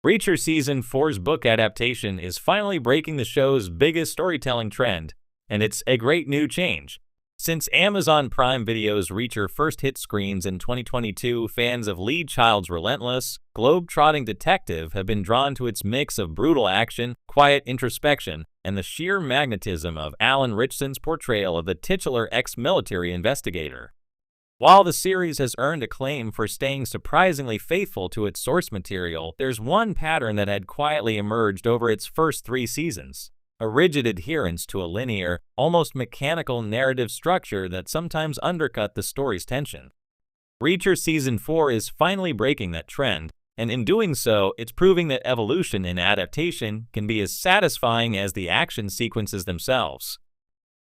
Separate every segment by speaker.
Speaker 1: Reacher Season 4's book adaptation is finally breaking the show's biggest storytelling trend, and it's a great new change. Since Amazon Prime Video's Reacher first hit screens in 2022, fans of Lee Child's relentless, globe-trotting detective have been drawn to its mix of brutal action, quiet introspection, and the sheer magnetism of Alan Ritchson's portrayal of the titular ex-military investigator. While the series has earned acclaim for staying surprisingly faithful to its source material, there's one pattern that had quietly emerged over its first 3 seasons: a rigid adherence to a linear, almost mechanical narrative structure that sometimes undercut the story's tension. Reacher Season 4 is finally breaking that trend, and in doing so, it's proving that evolution in adaptation can be as satisfying as the action sequences themselves.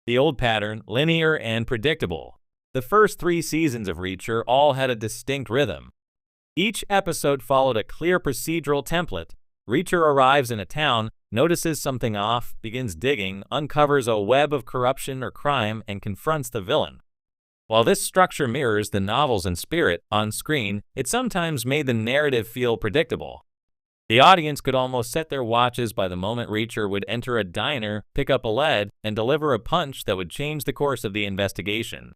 Speaker 1: The old pattern, linear and predictable. The first 3 seasons of Reacher all had a distinct rhythm. Each episode followed a clear procedural template. Reacher arrives in a town, notices something off, begins digging, uncovers a web of corruption or crime, and confronts the villain. While this structure mirrors the novels in spirit, on screen, it sometimes made the narrative feel predictable. The audience could almost set their watches by the moment Reacher would enter a diner, pick up a lead, and deliver a punch that would change the course of the investigation.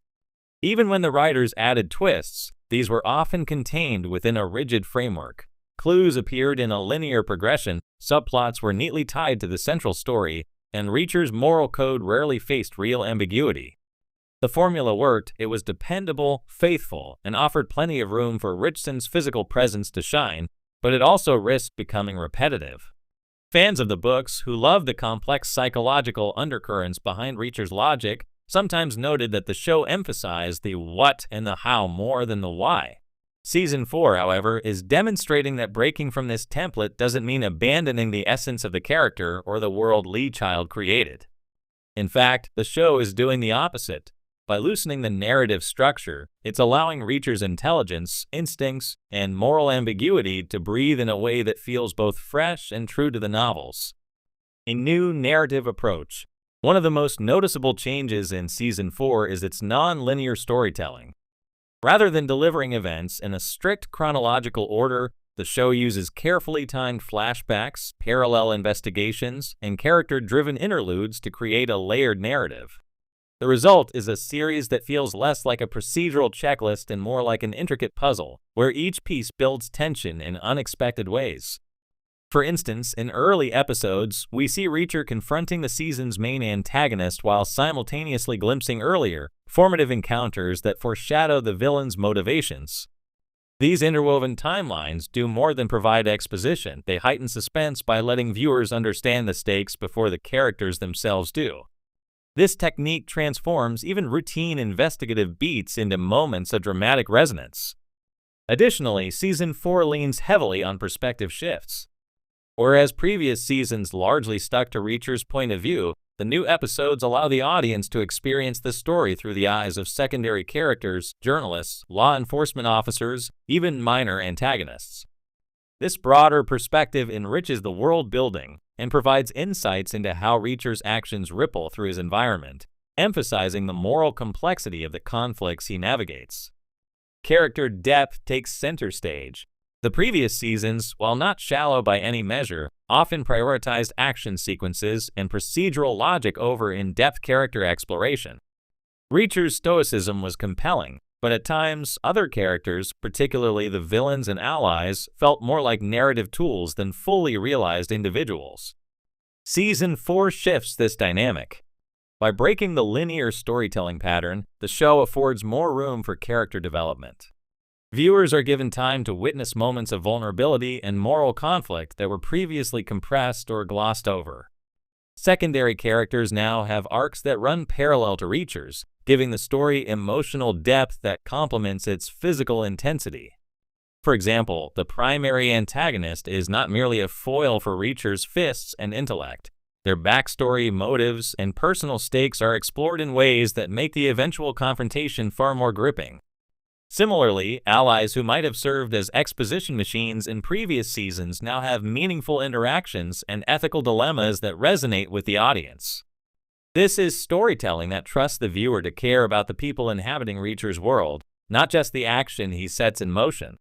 Speaker 1: Even when the writers added twists, these were often contained within a rigid framework. Clues appeared in a linear progression, subplots were neatly tied to the central story, and Reacher's moral code rarely faced real ambiguity. The formula worked, it was dependable, faithful, and offered plenty of room for Ritchson's physical presence to shine, but it also risked becoming repetitive. Fans of the books, who loved the complex psychological undercurrents behind Reacher's logic, sometimes noted that the show emphasized the what and the how more than the why. Season 4, however, is demonstrating that breaking from this template doesn't mean abandoning the essence of the character or the world Lee Child created. In fact, the show is doing the opposite. By loosening the narrative structure, it's allowing Reacher's intelligence, instincts, and moral ambiguity to breathe in a way that feels both fresh and true to the novels. A new narrative approach. One of the most noticeable changes in Season 4 is its non-linear storytelling. Rather than delivering events in a strict chronological order, the show uses carefully timed flashbacks, parallel investigations, and character-driven interludes to create a layered narrative. The result is a series that feels less like a procedural checklist and more like an intricate puzzle, where each piece builds tension in unexpected ways. For instance, in early episodes, we see Reacher confronting the season's main antagonist while simultaneously glimpsing earlier, formative encounters that foreshadow the villain's motivations. These interwoven timelines do more than provide exposition, they heighten suspense by letting viewers understand the stakes before the characters themselves do. This technique transforms even routine investigative beats into moments of dramatic resonance. Additionally, Season 4 leans heavily on perspective shifts. Whereas previous seasons largely stuck to Reacher's point of view, the new episodes allow the audience to experience the story through the eyes of secondary characters, journalists, law enforcement officers, even minor antagonists. This broader perspective enriches the world building and provides insights into how Reacher's actions ripple through his environment, emphasizing the moral complexity of the conflicts he navigates. Character depth takes center stage. The previous seasons, while not shallow by any measure, often prioritized action sequences and procedural logic over in-depth character exploration. Reacher's stoicism was compelling, but at times, other characters, particularly the villains and allies, felt more like narrative tools than fully realized individuals. Season 4 shifts this dynamic. By breaking the linear storytelling pattern, the show affords more room for character development. Viewers are given time to witness moments of vulnerability and moral conflict that were previously compressed or glossed over. Secondary characters now have arcs that run parallel to Reacher's, giving the story emotional depth that complements its physical intensity. For example, the primary antagonist is not merely a foil for Reacher's fists and intellect. Their backstory, motives, and personal stakes are explored in ways that make the eventual confrontation far more gripping. Similarly, allies who might have served as exposition machines in previous seasons now have meaningful interactions and ethical dilemmas that resonate with the audience. This is storytelling that trusts the viewer to care about the people inhabiting Reacher's world, not just the action he sets in motion.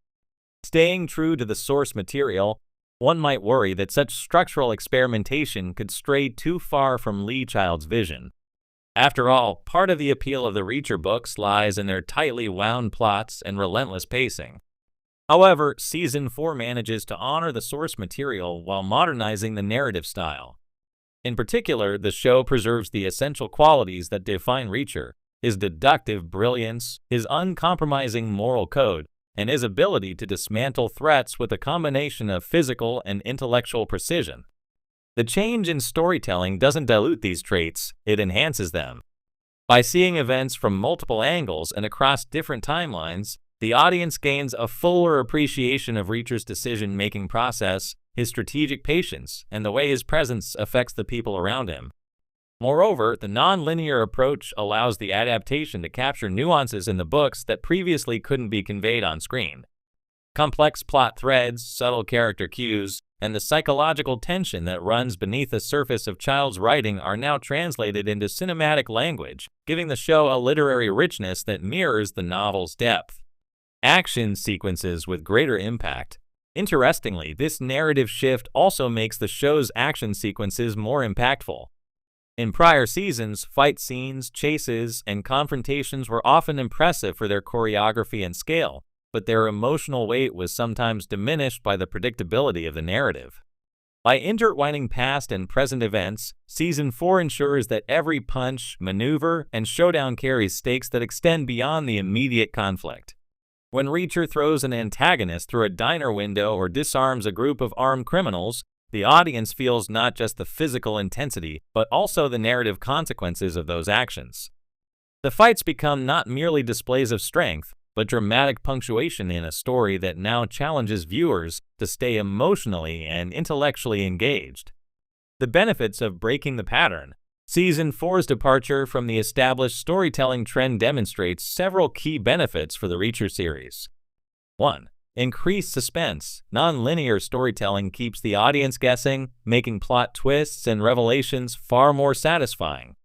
Speaker 1: Staying true to the source material, One might worry that such structural experimentation could stray too far from Lee Child's vision. After all, part of the appeal of the Reacher books lies in their tightly wound plots and relentless pacing. However, Season 4 manages to honor the source material while modernizing the narrative style. In particular, the show preserves the essential qualities that define Reacher: his deductive brilliance, his uncompromising moral code, and his ability to dismantle threats with a combination of physical and intellectual precision. The change in storytelling doesn't dilute these traits, it enhances them. By seeing events from multiple angles and across different timelines, the audience gains a fuller appreciation of Reacher's decision-making process, his strategic patience, and the way his presence affects the people around him. Moreover, the non-linear approach allows the adaptation to capture nuances in the books that previously couldn't be conveyed on screen. Complex plot threads, subtle character cues, and the psychological tension that runs beneath the surface of Child's writing are now translated into cinematic language, giving the show a literary richness that mirrors the novel's depth. Action sequences with greater impact. Interestingly, this narrative shift also makes the show's action sequences more impactful. In prior seasons, fight scenes, chases, and confrontations were often impressive for their choreography and scale, but their emotional weight was sometimes diminished by the predictability of the narrative. By intertwining past and present events, Season 4 ensures that every punch, maneuver, and showdown carries stakes that extend beyond the immediate conflict. When Reacher throws an antagonist through a diner window or disarms a group of armed criminals, the audience feels not just the physical intensity, but also the narrative consequences of those actions. The fights become not merely displays of strength, but dramatic punctuation in a story that now challenges viewers to stay emotionally and intellectually engaged. The benefits of breaking the pattern. Season 4's departure from the established storytelling trend demonstrates several key benefits for the Reacher series. 1. Increased suspense. Non-linear storytelling keeps the audience guessing, making plot twists and revelations far more satisfying.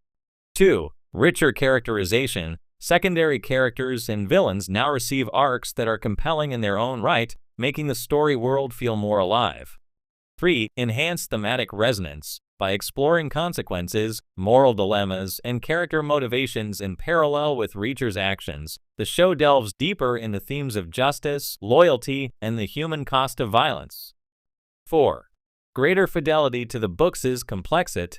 Speaker 1: 2. Richer characterization. Secondary characters and villains now receive arcs that are compelling in their own right, making the story world feel more alive. 3. Enhanced thematic resonance. By exploring consequences, moral dilemmas, and character motivations in parallel with Reacher's actions, the show delves deeper into themes of justice, loyalty, and the human cost of violence. 4. Greater fidelity to the books' complexity.